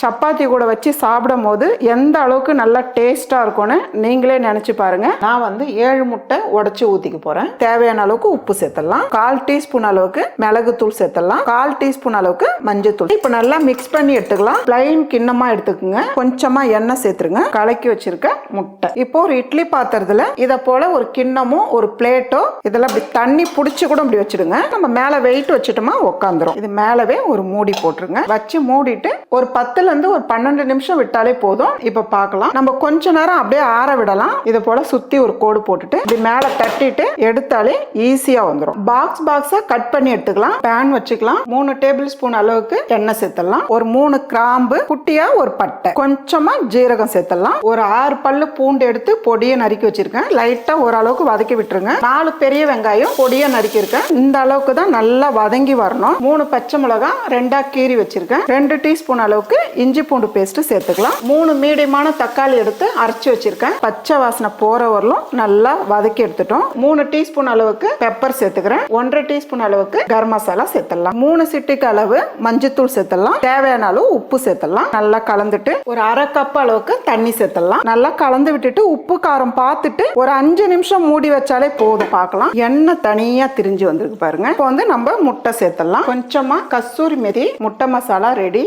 சப்பாத்தி கூட வச்சு சாப்பிடும் போது எந்த அளவுக்கு நல்லா டேஸ்டா இருக்கும்னு நீங்களே நினைச்சு பாருங்க. நான் வந்து 7 முட்டை உடைச்சு ஊத்திக்க போறேன். தேவையான அளவுக்கு உப்பு சேர்த்தலாம், 1/4 டீஸ்பூன் அளவுக்கு மிளகுத்தூள் சேர்த்தலாம், 1/4 டீஸ்பூன் அளவுக்கு மஞ்சத்தூள். இப்ப நல்லா மிக்ஸ் பண்ணி எடுத்துக்கலாம். பிளைன் கிண்ணமா எடுத்துக்கோங்க. கொஞ்சமா எண்ணெய் சேர்த்துருங்க. கலக்கி வச்சிருக்க முட்டை இப்போ ஒரு இட்லி பாத்திரத்துல இத போல ஒரு கிண்ணமோ ஒரு பிளேட்டோ இதெல்லாம் தண்ணி புடிச்சு கூட இப்படி வச்சிடுங்க. நம்ம மேல வெயிட் வச்சுட்டோமா உட்காந்துரும். இது மேலவே ஒரு மூடி போட்டுருங்க. வச்சு மூடிட்டு ஒரு 10 ஒரு 12 நிமிஷம் விட்டாலே போதும். இப்ப பார்க்கலாம். நம்ம கொஞ்ச நேரம் அப்படியே ஆற விடலாம். இத போல சுத்தி ஒரு கோடு போட்டுட்டு இப்படி மேல தட்டிட்டு எடுத்தாலே ஈஸியா வந்துடும். பாக்ஸா கட் பண்ணி எடுத்துக்கலாம். பேன் வச்சுக்கலாம். 3 டேபிள் ஸ்பூன் அளவுக்கு எண்ணெய் சேர்த்தலாம். ஒரு 3 கிராம்பு, குட்டியா ஒரு பட்டை, கொஞ்சமா ஜீரகம் சேர்த்தலாம். ஒரு 6 பல்லு பூண்டு எடுத்து பொடியை நறுக்கி வச்சிருக்கேன். லைட்டா ஓரளவுக்கு வதக்கி விட்டுருங்க. 4 பெரிய வெங்காயம் பொடியா நறுக்கி இருக்கேன். இந்த அளவுக்கு தான் நல்லா வதங்கி வரணும். 3 பச்சை மிளகாய் 2ஆ கீறி வச்சிருக்கேன். 2 டீஸ்பூன் அளவுக்கு இஞ்சி பூண்டு பேஸ்ட் சேர்த்துக்கலாம். 3 மீடியமான தக்காளி எடுத்து அரைச்சு வச்சிருக்கேன். பச்சை வாசனை போற வரலும் நல்லா வதக்கி எடுத்துட்டோம். 3 டீஸ்பூன் அளவுக்கு பெப்பர் சேர்த்துக்கிறேன். 1/2 டீஸ்பூன் அளவுக்கு கரம் மசாலா சேர்த்துடலாம். 3 சிட்டிக்கு அளவு மஞ்சத்தூள் சேர்த்துடலாம். தேவையான அளவு உப்பு சேர்த்துடலாம். நல்லா கலந்துட்டு ஒரு 1/2 கப் அளவுக்கு தண்ணி சேர்த்துடலாம். நல்லா கலந்து விட்டுட்டு உப்பு காரம் பார்த்துட்டு ஒரு 5 நிமிஷம் மூடி வச்சாலே போதும். பார்க்கலாம், எண்ணெய் தனியா திரிஞ்சு வந்திருக்கு பாருங்க. இப்போ வந்து நம்ம முட்டை சேர்த்துடலாம். கொஞ்சமா கஸ்தூரி மெதி முட்டை மசாலா ரெடி.